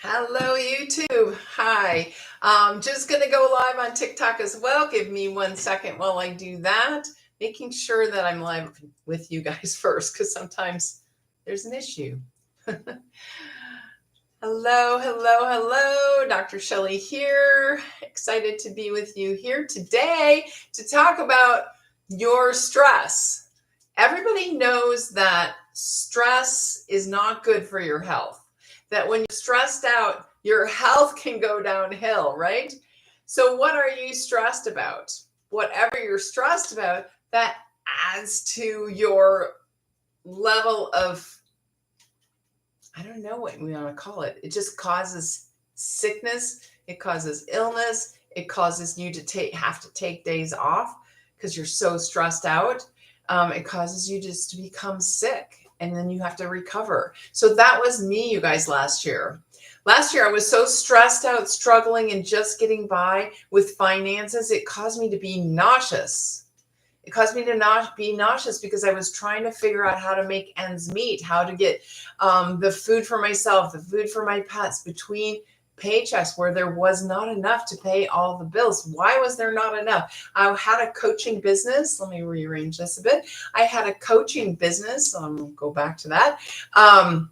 Hello, YouTube. Hi. Just going to go live on TikTok as well. Give me 1 second while I do that. Making sure that I'm live with you guys first, because sometimes there's an issue. Hello. Dr. Shelley here. Excited to be with you here today to talk about your stress. Everybody knows that stress is not good for your health. That when you're stressed out, your health can go downhill, right? So what are you stressed about? Whatever you're stressed about, that adds to your level of, I don't know what we want to call it. It just causes sickness. It causes illness. It causes you to have to take days off because you're so stressed out. It causes you just to become sick, and then you have to recover. So that was me, you guys, last year. Last year, I was so stressed out, struggling and just getting by with finances. It caused me to be nauseous. It caused me to not be nauseous because I was trying to figure out how to make ends meet, how to get the food for myself, the food for my pets between paychecks where there was not enough to pay all the bills. Why was there not enough? I had a coaching business. Let me rearrange this a bit. I had a coaching business. I'll go back to that. And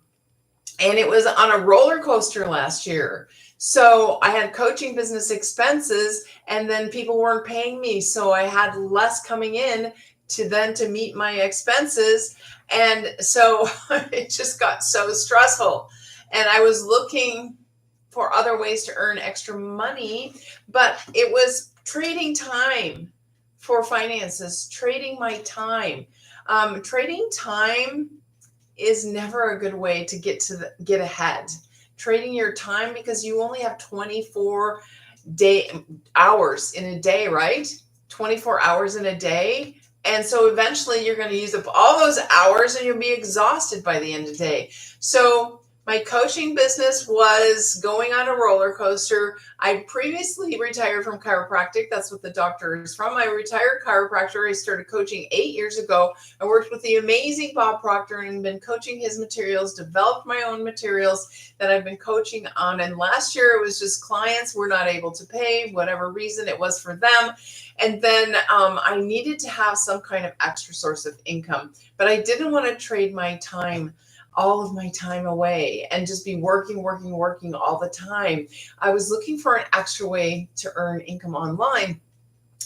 it was on a roller coaster last year. So I had coaching business expenses, and then people weren't paying me. So I had less coming in to meet my expenses. And so it just got so stressful. And I was looking for other ways to earn extra money, but it was trading time for finances, trading my time. Trading time is never a good way to get ahead. Trading your time, because you only have 24 hours in a day, right? 24 hours in a day. And so eventually you're going to use up all those hours and you'll be exhausted by the end of the day. So my coaching business was going on a roller coaster. I previously retired from chiropractic. That's what the doctor is from. I retired chiropractor. I started coaching 8 years ago. I worked with the amazing Bob Proctor and been coaching his materials, developed my own materials that I've been coaching on. And last year it was just clients were not able to pay, whatever reason it was for them. And then I needed to have some kind of extra source of income, but I didn't want to trade my time, all of my time away and just be working all the time. I was looking for an extra way to earn income online.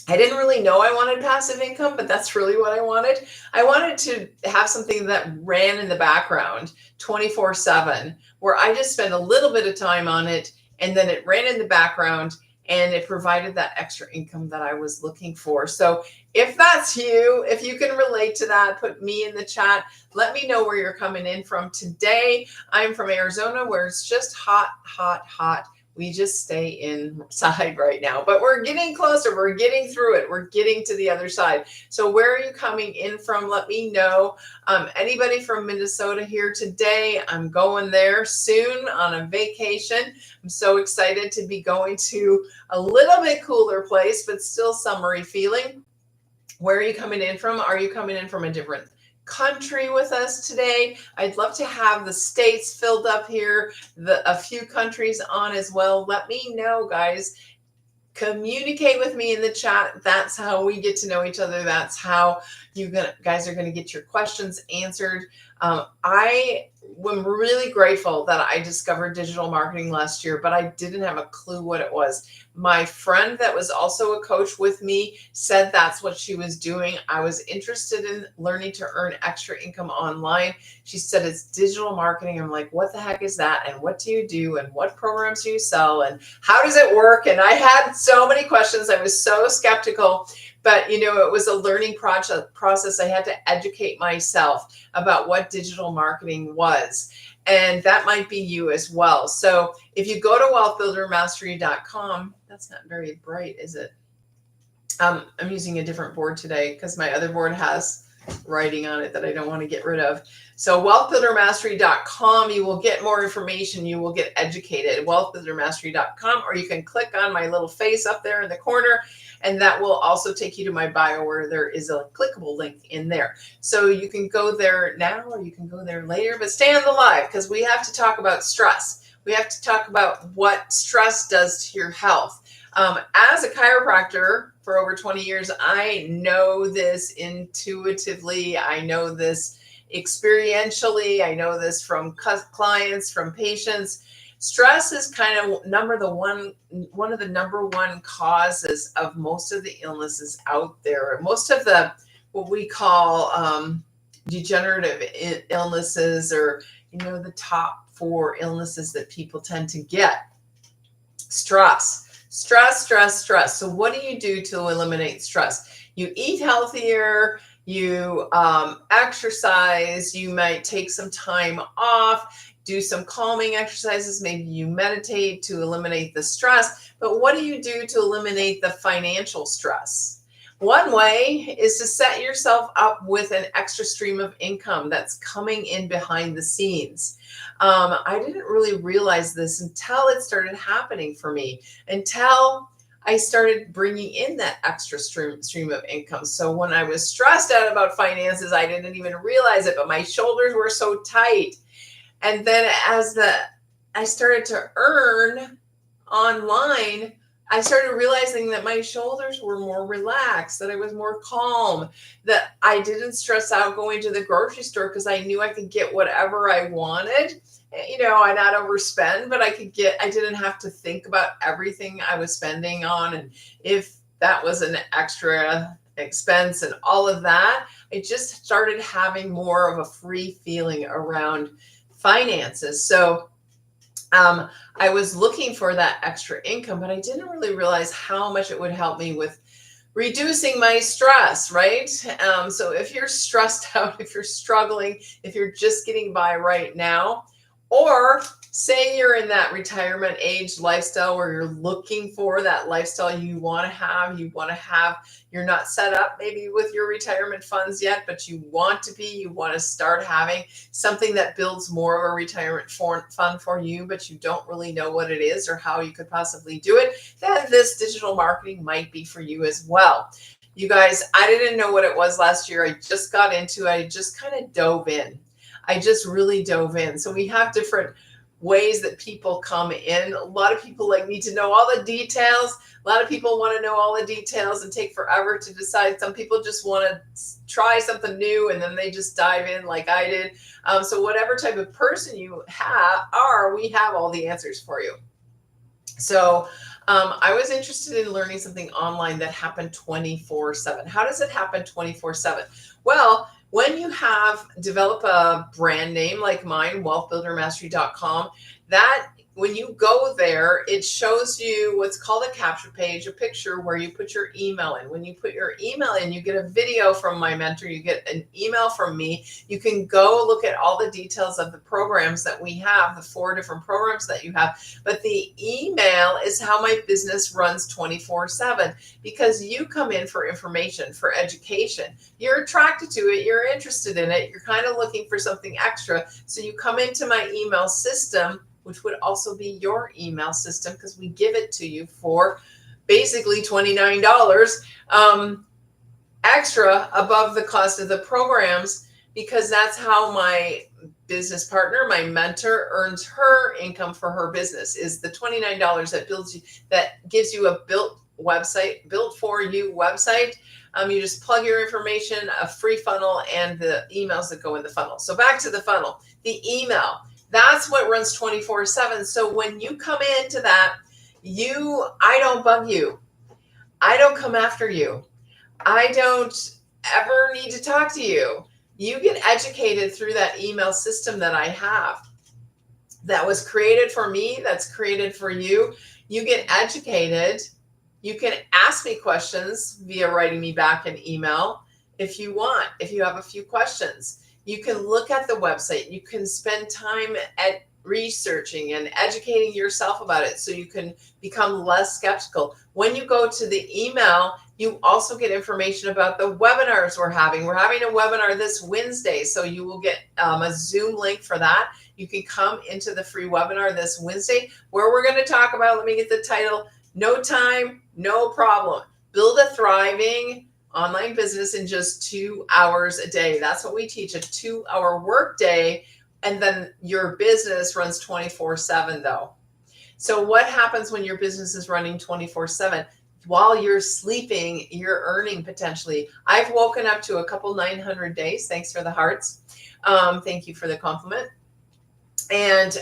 I didn't really know I wanted passive income, but that's really what I wanted. I wanted to have something that ran in the background 24/7, where I just spent a little bit of time on it and then it ran in the background and it provided that extra income that I was looking for. So if that's you, if you can relate to that, put me in the chat. Let me know where you're coming in from today. I'm from Arizona, where it's just hot. We just stay inside right now, but we're getting closer. We're getting through it. We're getting to the other side. So where are you coming in from? Let me know. Anybody from Minnesota here today? I'm going there soon on a vacation. I'm so excited to be going to a little bit cooler place, but still summery feeling. Where are you coming in from? Are you coming in from a different country with us today? I'd love to have the states filled up here, a few countries on as well. Let me know, guys. Communicate with me in the chat. That's how we get to know each other. That's how you guys are going to get your questions answered. I am really grateful that I discovered digital marketing last year, but I didn't have a clue what it was. My friend that was also a coach with me said that's what she was doing. I was interested in learning to earn extra income online. She said it's digital marketing. I'm like, what the heck is that? And what do you do? And what programs do you sell? And how does it work? And I had so many questions. I was so skeptical. But, it was a learning process. I had to educate myself about what digital marketing was. And that might be you as well. So if you go to wealthbuildermastery.com, that's not very bright, is it? I'm using a different board today because my other board has writing on it that I don't want to get rid of. So wealthbuildermastery.com, you will get more information. You will get educated. Wealthbuildermastery.com, or you can click on my little face up there in the corner, and that will also take you to my bio where there is a clickable link in there. So you can go there now or you can go there later, but stay on the live because we have to talk about stress. we have to talk about what stress does to your health. As a chiropractor for over 20 years, I know this intuitively. I know this experientially. I know this from clients, from patients. Stress is kind of one of the number one causes of most of the illnesses out there. Most of the what we call degenerative illnesses, or the top 4 illnesses that people tend to get. Stress. So what do you do to eliminate stress? You eat healthier, you exercise, you might take some time off, do some calming exercises, maybe you meditate to eliminate the stress. But what do you do to eliminate the financial stress? One way is to set yourself up with an extra stream of income that's coming in behind the scenes. I didn't really realize this until it started happening for me, until I started bringing in that extra stream of income. So when I was stressed out about finances, I didn't even realize it, but my shoulders were so tight. And then as I started to earn online, I started realizing that my shoulders were more relaxed, that I was more calm, that I didn't stress out going to the grocery store because I knew I could get whatever I wanted. I not overspend, but I didn't have to think about everything I was spending on. And if that was an extra expense and all of that, I just started having more of a free feeling around finances. So I was looking for that extra income, but I didn't really realize how much it would help me with reducing my stress, right? So if you're stressed out, if you're struggling, if you're just getting by right now, or say you're in that retirement age lifestyle where you're looking for that lifestyle you want to have, you're not set up maybe with your retirement funds yet, but you want to start having something that builds more of a retirement fund for you, but you don't really know what it is or how you could possibly do it, then this digital marketing might be for you as well. You guys, I didn't know what it was last year. I just got into it. I just kind of dove in. I just really dove in. So we have different ways that people come in. A lot of people need to know all the details. A lot of people want to know all the details and take forever to decide. Some people just want to try something new and then they just dive in like I did. So whatever type of person you we have all the answers for you. So I was interested in learning something online that happened 24/7. How does it happen 24/7? Well, when you develop a brand name like mine, wealthbuildermastery.com, that when you go there, it shows you what's called a capture page, a picture where you put your email in. When you put your email in, you get a video from my mentor, you get an email from me. You can go look at all the details of the programs that we have, the 4 different programs that you have. But the email is how my business runs 24/7, because you come in for information, for education. You're attracted to it, you're interested in it, you're kind of looking for something extra. So you come into my email system, which would also be your email system, because we give it to you for basically $29 extra above the cost of the programs, because that's how my business partner, my mentor, earns her income for her business, is the $29 that gives you a built for you website. You just plug your information, a free funnel, and the emails that go in the funnel. So back to the funnel, the email. That's what runs 24/7. So when you come into that, I don't bug you. I don't come after you. I don't ever need to talk to you. You get educated through that email system that I have, that was created for me, that's created for you. You get educated. You can ask me questions via writing me back an email if you want, if you have a few questions. You can look at the website. You can spend time at researching and educating yourself about it so you can become less skeptical. When you go to the email, you also get information about the webinars we're having. We're having a webinar this Wednesday, so you will get a Zoom link for that. You can come into the free webinar this Wednesday, where we're going to talk about, let me get the title, No Time, No Problem. Build a thriving online business in just 2 hours a day. That's what we teach, a 2-hour work day And then your business runs 24/7 though. So what happens when your business is running 24/7? While you're sleeping, you're earning potentially. I've woken up to a couple 900 days. Thanks for the hearts. Thank you for the compliment. And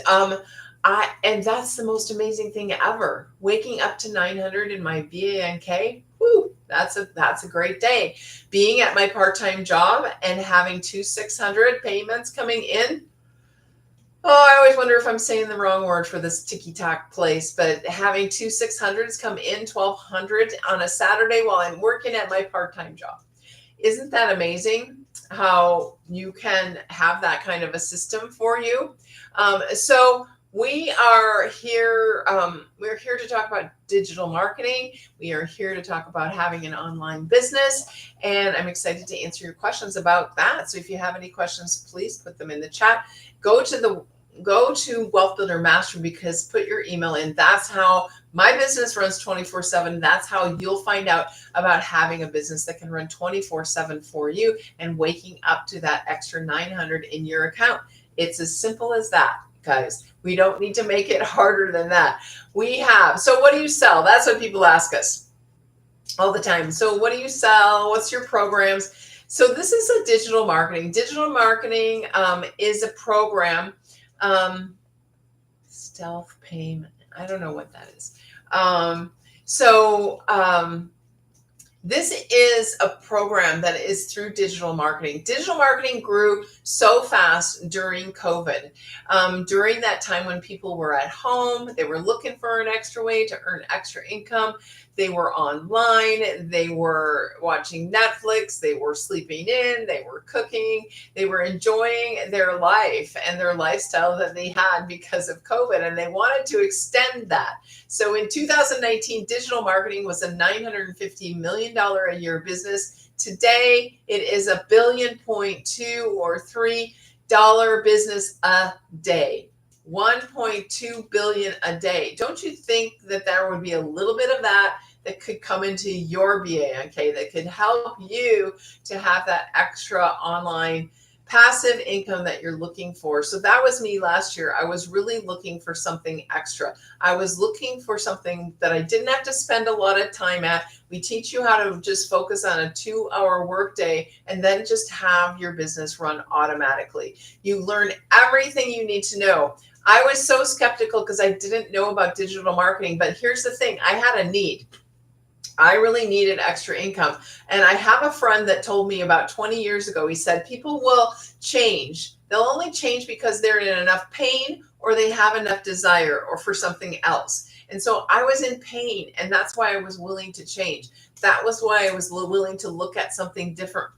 and that's the most amazing thing ever. Waking up to 900 in my BANK. Whoo, that's a great day. Being at my part-time job and having 2,600 payments coming in. Oh, I always wonder if I'm saying the wrong word for this ticky-tack place, but having 2,600s come in, 1,200 on a Saturday while I'm working at my part-time job. Isn't that amazing how you can have that kind of a system for you? So we are here. We're here to talk about digital marketing. We are here to talk about having an online business, and I'm excited to answer your questions about that. So if you have any questions, please put them in the chat. Go to Wealth Builder Mastery, because put your email in. That's how my business runs 24/7. That's how you'll find out about having a business that can run 24/7 for you and waking up to that extra 900 in your account. It's as simple as that, guys. We don't need to make it harder than that. So what do you sell? That's what people ask us all the time. So what do you sell? What's your programs? So this is a digital marketing. Digital marketing is a program. Stealth payment. I don't know what that is. This is a program that is through digital marketing. Digital marketing grew so fast during COVID. During that time when people were at home, they were looking for an extra way to earn extra income. They were online, they were watching Netflix, they were sleeping in, they were cooking, they were enjoying their life and their lifestyle that they had because of COVID, and they wanted to extend that. So in 2019, digital marketing was a $950 million a year business. Today, it is $1.2 billion or $3 business a day. 1.2 billion a day. Don't you think that there would be a little bit of that could come into your BANK that could help you to have that extra online passive income that you're looking for? So that was me last year. I was really looking for something extra. I was looking for something that I didn't have to spend a lot of time at. We teach you how to just focus on a 2-hour workday and then just have your business run automatically. You learn everything you need to know. I was so skeptical because I didn't know about digital marketing, but here's the thing. I had a need. I really needed extra income. And I have a friend that told me about 20 years ago, he said, people will change. They'll only change because they're in enough pain or they have enough desire or for something else. And so I was in pain, and that's why I was willing to change. That was why I was willing to look at something differently.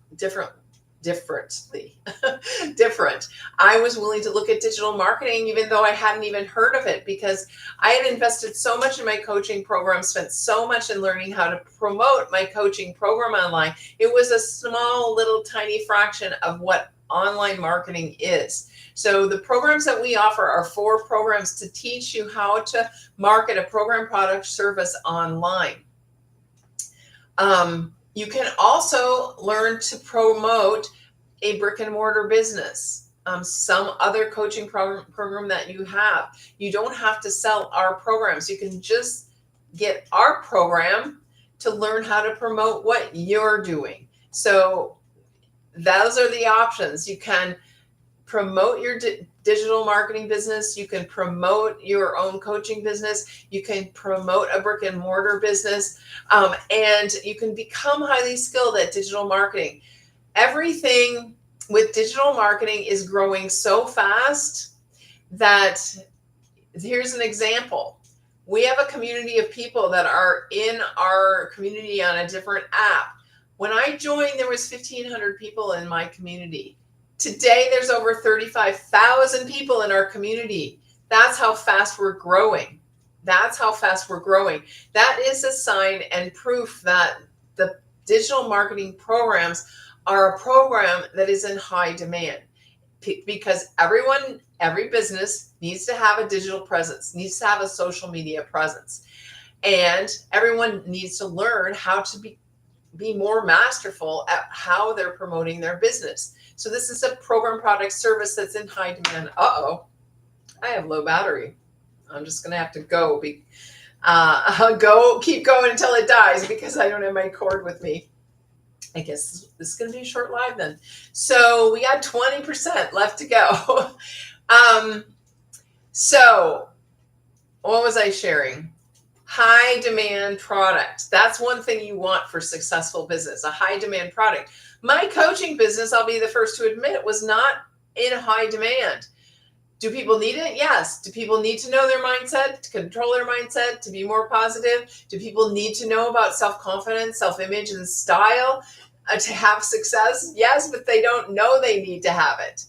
Different. I was willing to look at digital marketing even though I hadn't even heard of it, because I had invested so much in my coaching program, spent so much in learning how to promote my coaching program online. It was a small little tiny fraction of what online marketing is. So the programs that we offer are 4 programs to teach you how to market a program, product, service online. You can also learn to promote a brick and mortar business, some other coaching program that you have. You don't have to sell our programs. You can just get our program to learn how to promote what you're doing. So those are the options. You can promote your digital marketing business. You can promote your own coaching business. You can promote a brick and mortar business. And you can become highly skilled at digital marketing. Everything with digital marketing is growing so fast that here's an example. We have a community of people that are in our community on a different app. When I joined, there was 1,500 people in my community. Today, there's over 35,000 people in our community. That's how fast we're growing. That's how fast we're growing. That is a sign and proof that the digital marketing programs are a program that is in high demand, because every business needs to have a digital presence, needs to have a social media presence, and everyone needs to learn how to be more masterful at how they're promoting their business. So this is a program, product, service that's in high demand. Uh-oh, I have low battery. I'm just going to have to go. Keep going until it dies because I don't have my cord with me. I guess this is going to be a short live then. So we got 20% left to go. So what was I sharing? High demand product. That's one thing you want for successful business, a high demand product. My coaching business, I'll be the first to admit, was not in high demand. Do people need it? Yes. Do people need to know their mindset, to control their mindset, to be more positive? Do people need to know about self-confidence, self-image, and style to have success? Yes, but they don't know they need to have it.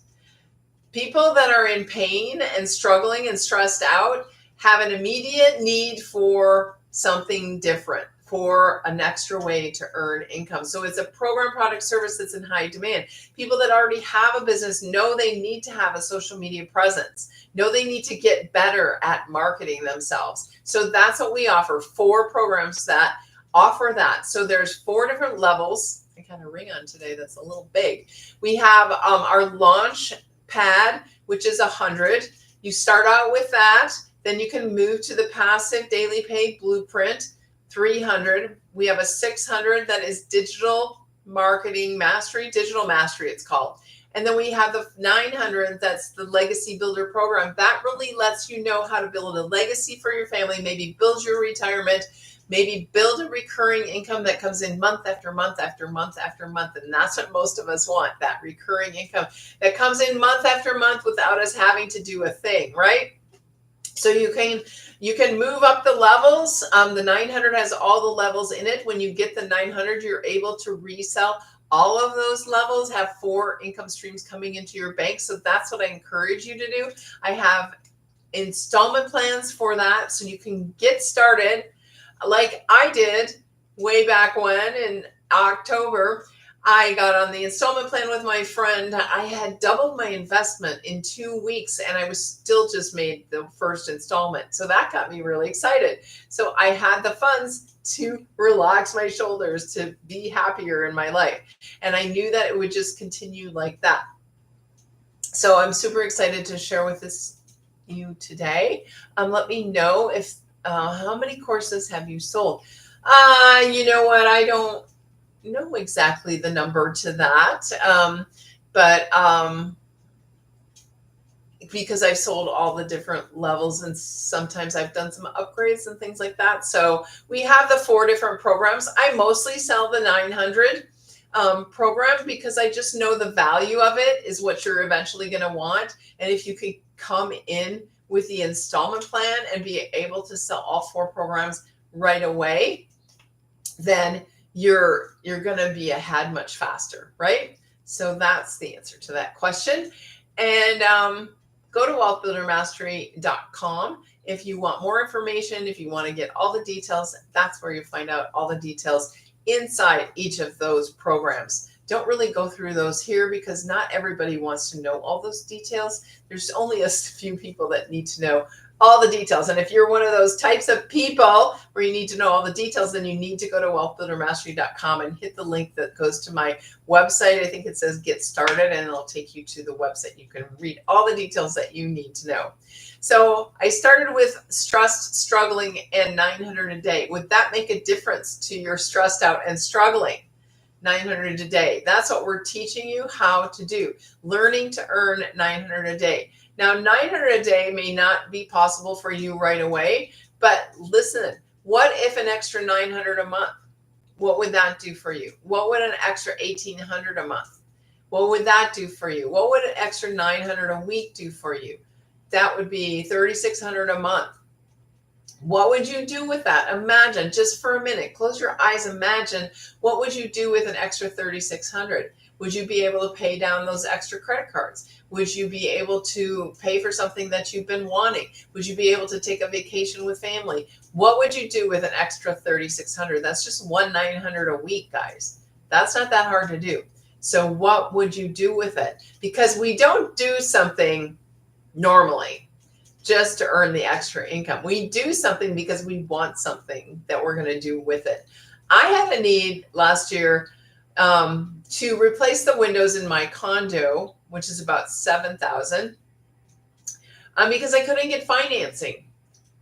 People that are in pain and struggling and stressed out have an immediate need for something different, for an extra way to earn income. So it's a program, product, service that's in high demand. People that already have a business know they need to have a social media presence, know they need to get better at marketing themselves. So that's what we offer, 4 programs that offer that. So there's 4 different levels. I got a ring on today that's a little big. We have our launch pad, which is 100. You start out with that. Then you can move to the passive daily paid blueprint, 300. We have a 600 that is digital marketing mastery, digital mastery it's called. And then we have the 900, that's the legacy builder program. That really lets you know how to build a legacy for your family, maybe build your retirement, maybe build a recurring income that comes in month after month after month after month. And that's what most of us want, that recurring income that comes in month after month without us having to do a thing, right? So you can move up the levels. The 900 has all the levels in it. When you get the 900, you're able to resell all of those levels, have 4 income streams coming into your bank. So that's what I encourage you to do. I have installment plans for that, so you can get started like I did way back when in October. I got on the installment plan with my friend. I had doubled my investment in 2 weeks and I was still just made the first installment. So that got me really excited. So I had the funds to relax my shoulders, to be happier in my life. And I knew that it would just continue like that. So I'm super excited to share with you today. Let me know if how many courses have you sold? You know what? I don't know exactly the number to that, but because I've sold all the different levels and sometimes I've done some upgrades and things like that. So we have the 4 different programs. I mostly sell the 900 program because I just know the value of it is what you're eventually going to want. And if you could come in with the installment plan and be able to sell all 4 programs right away, then you're going to be ahead much faster, right? So that's the answer to that question. And go to wealthbuildermastery.com if you want more information, if you want to get all the details. That's where you find out all the details inside each of those programs. Don't really go through those here because not everybody wants to know all those details. There's only a few people that need to know all the details. And if you're one of those types of people where you need to know all the details, then you need to go to wealthbuildermastery.com and hit the link that goes to my website. I think it says get started, and it'll take you to the website. You can read all the details that you need to know. So I started with stressed, struggling, and 900 a day. Would that make a difference to your stressed out and struggling? 900 a day. That's what we're teaching you how to do. Learning to earn 900 a day. Now, 900 a day may not be possible for you right away, but listen, what if an extra 900 a month? What would that do for you? What would an extra 1,800 a month? What would that do for you? What would an extra 900 a week do for you? That would be 3,600 a month. What would you do with that? Imagine, just for a minute, close your eyes, imagine, what would you do with an extra 3,600? Would you be able to pay down those extra credit cards? Would you be able to pay for something that you've been wanting? Would you be able to take a vacation with family? What would you do with an extra 3,600? That's just 1,900 a week, guys. That's not that hard to do. So what would you do with it? Because we don't do something normally just to earn the extra income. We do something because we want something that we're going to do with it. I had a need last year to replace the windows in my condo, which is about 7,000, because I couldn't get financing.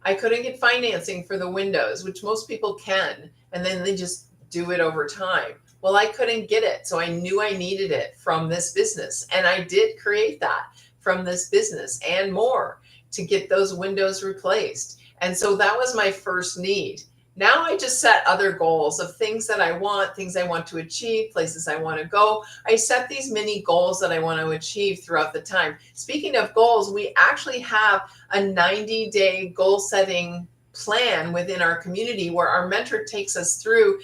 I couldn't get financing for the windows, which most people can, and then they just do it over time. Well, I couldn't get it, so I knew I needed it from this business, and I did create that from this business and more to get those windows replaced. And so that was my first need. Now I just set other goals of things that I want, things I want to achieve, places I want to go. I set these mini goals that I want to achieve throughout the time. Speaking of goals, we actually have a 90-day goal setting plan within our community where our mentor takes us through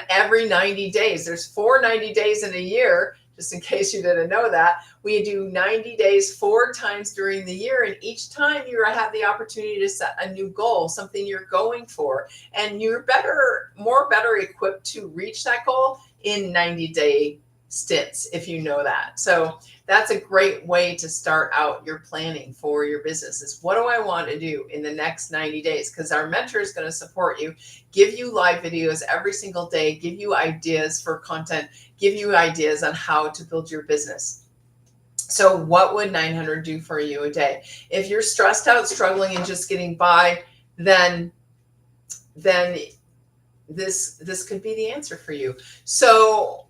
every 90 days. There's 4 90 days in a year, just in case you didn't know that. We do 90 days 4 times during the year, and each time you have the opportunity to set a new goal, something you're going for, and you're better equipped to reach that goal in 90-day stints, if you know that. So that's a great way to start out your planning for your business. Is what do I want to do in the next 90 days? Because our mentor is going to support you, give you live videos every single day, give you ideas for content, give you ideas on how to build your business. So what would 900 do for you a day? If you're stressed out, struggling, and just getting by, then this could be the answer for you. So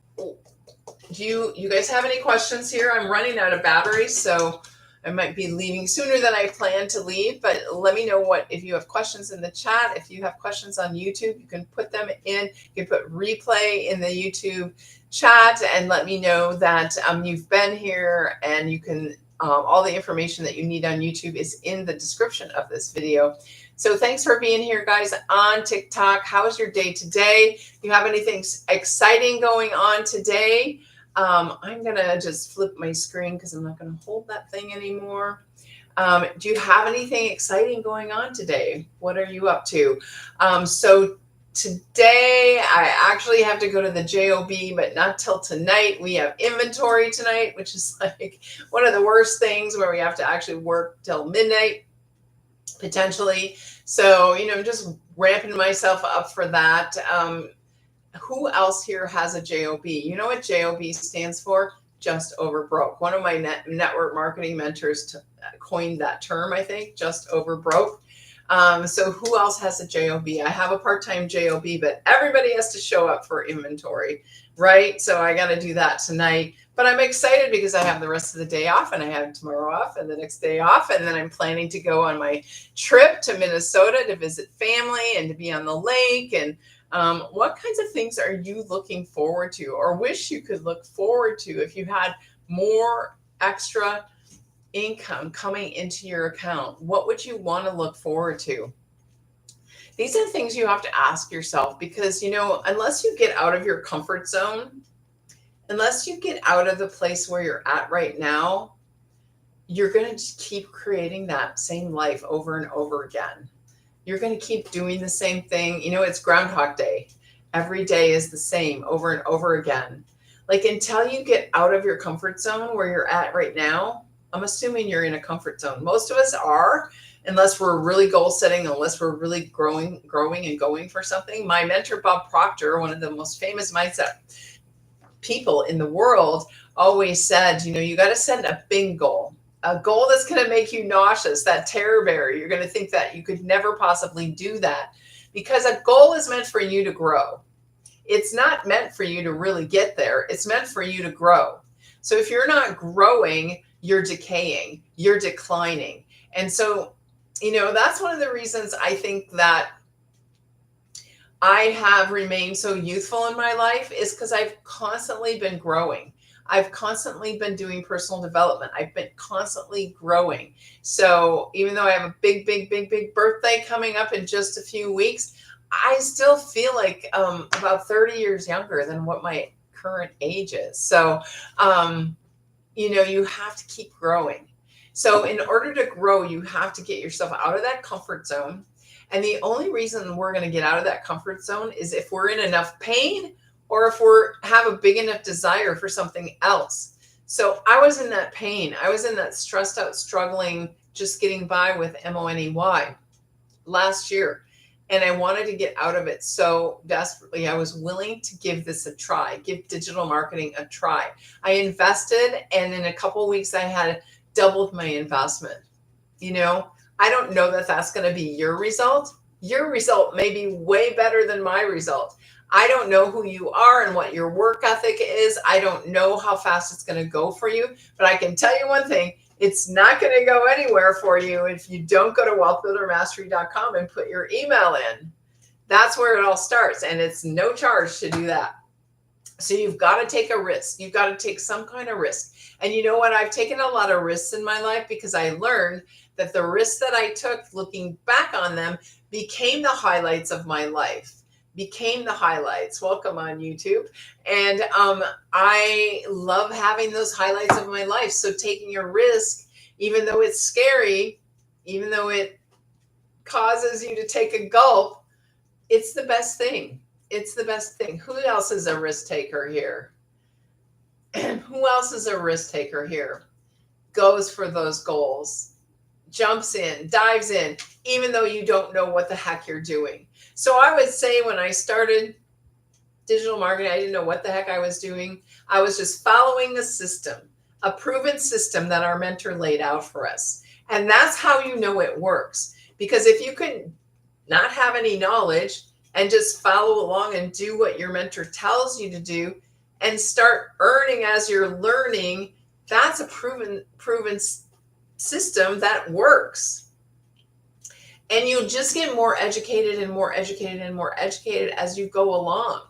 do you guys have any questions here? I'm running out of batteries, so I might be leaving sooner than I planned to leave, but let me know if you have questions in the chat. If you have questions on YouTube, you can put them in. You can put replay in the YouTube chat and let me know that you've been here, and you can all the information that you need on YouTube is in the description of this video. So thanks for being here, guys, on TikTok. How's your day today? Do you have anything exciting going on today? I'm going to just flip my screen because I'm not going to hold that thing anymore. Do you have anything exciting going on today? What are you up to? So today I actually have to go to the JOB, but not till tonight. We have inventory tonight, which is like one of the worst things, where we have to actually work till midnight, potentially. So, I'm just ramping myself up for that. Who else here has a JOB? You know what JOB stands for? Just over broke. One of my network marketing mentors coined that term, I think, just over broke. So who else has a JOB? I have a part-time JOB, but everybody has to show up for inventory, right? So I got to do that tonight. But I'm excited because I have the rest of the day off, and I have tomorrow off and the next day off. And then I'm planning to go on my trip to Minnesota to visit family and to be on the lake. And what kinds of things are you looking forward to, or wish you could look forward to if you had more extra income coming into your account? What would you want to look forward to? These are things you have to ask yourself, because, unless you get out of your comfort zone, unless you get out of the place where you're at right now, you're going to keep creating that same life over and over again. You're going to keep doing the same thing. It's Groundhog Day. Every day is the same over and over again. Like, until you get out of your comfort zone where you're at right now, I'm assuming you're in a comfort zone. Most of us are, unless we're really goal setting, unless we're really growing and going for something. My mentor, Bob Proctor, one of the most famous mindset people in the world, always said, you got to set a big goal. A goal that's going to make you nauseous, that terror bear. You're going to think that you could never possibly do that, because a goal is meant for you to grow. It's not meant for you to really get there. It's meant for you to grow. So if you're not growing, you're decaying, you're declining. And so, that's one of the reasons I think that I have remained so youthful in my life, is because I've constantly been growing. I've constantly been doing personal development. I've been constantly growing. So even though I have a big birthday coming up in just a few weeks, I still feel like about 30 years younger than what my current age is. So, you have to keep growing. So in order to grow, you have to get yourself out of that comfort zone. And the only reason we're going to get out of that comfort zone is if we're in enough pain, or if we have a big enough desire for something else. So I was in that pain. I was in that stressed out, struggling, just getting by with MONEY last year. and I wanted to get out of it so desperately. I was willing to give this a try, give digital marketing a try. I invested, and in a couple of weeks, I had doubled my investment. You know, I don't know that that's going to be your result. Your result may be way better than my result. I don't know who you are and what your work ethic is. I don't know how fast it's going to go for you, but I can tell you one thing. It's not going to go anywhere for you if you don't go to wealthbuildermastery.com and put your email in. That's where it all starts, and it's no charge to do that. So you've got to take a risk. You've got to take some kind of risk. And you know what? I've taken a lot of risks in my life because I learned that the risks that I took, looking back on them, became the highlights of my life. Became the highlights. Welcome on YouTube. And I love having those highlights of my life. So taking a risk, even though it's scary, even though it causes you to take a gulp, it's the best thing. It's the best thing. Who else is a risk taker here? Who else is a risk taker here? Goes for those goals, jumps in, dives in, even though you don't know what the heck you're doing. So I would say when I started digital marketing, I didn't know what the heck I was doing. I was just following a system, a proven system that our mentor laid out for us. And that's how you know it works. Because if you can not have any knowledge and just follow along and do what your mentor tells you to do and start earning as you're learning, that's a proven system that works. And you'll just get more educated and more educated and more educated as you go along.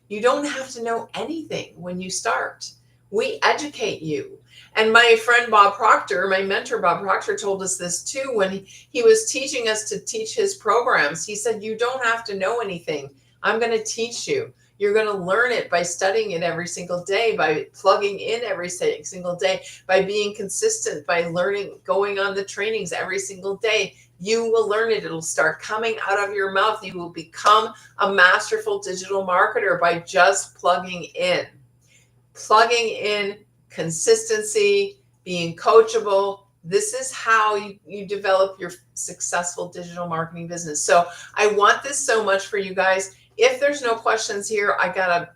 You don't have to know anything when you start. We educate you. And my friend Bob Proctor, my mentor Bob Proctor, told us this too when he was teaching us to teach his programs. He said, you don't have to know anything. I'm going to teach you. You're going to learn it by studying it every single day, by plugging in every single day, by being consistent, by learning, going on the trainings every single day. You will learn it. It'll start coming out of your mouth. You will become a masterful digital marketer by just plugging in. Plugging in, consistency, being coachable. This is how you develop your successful digital marketing business. So I want this so much for you guys. If there's no questions here, I got a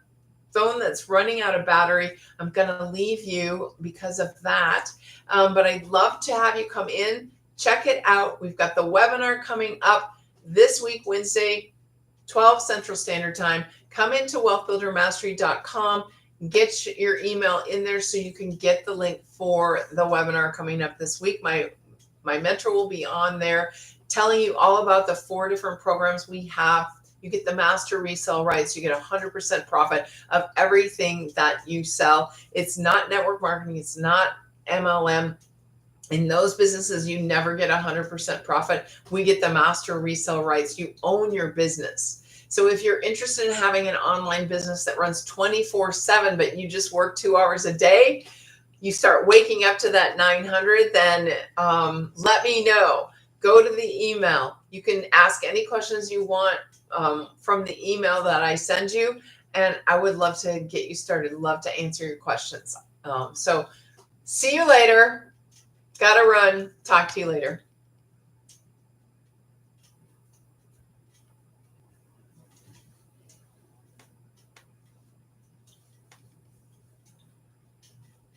phone that's running out of battery. I'm going to leave you because of that. But I'd love to have you come in, check it out. We've got the webinar coming up this week, Wednesday, 12 Central Standard Time. Come into wealthbuildermastery.com. Get your email in there so you can get the link for the webinar coming up this week. My mentor will be on there telling you all about the 4 different programs we have. You get the master resale rights. You get 100% profit of everything that you sell. It's not network marketing. It's not MLM. In those businesses, you never get 100% profit. We get the master resale rights. You own your business. So if you're interested in having an online business that runs 24/7, but you just work 2 hours a day, you start waking up to that 900, then let me know. Go to the email. You can ask any questions you want from the email that I send you, and I would love to get you started. Love to answer your questions. So see you later. Gotta run. Talk to you later.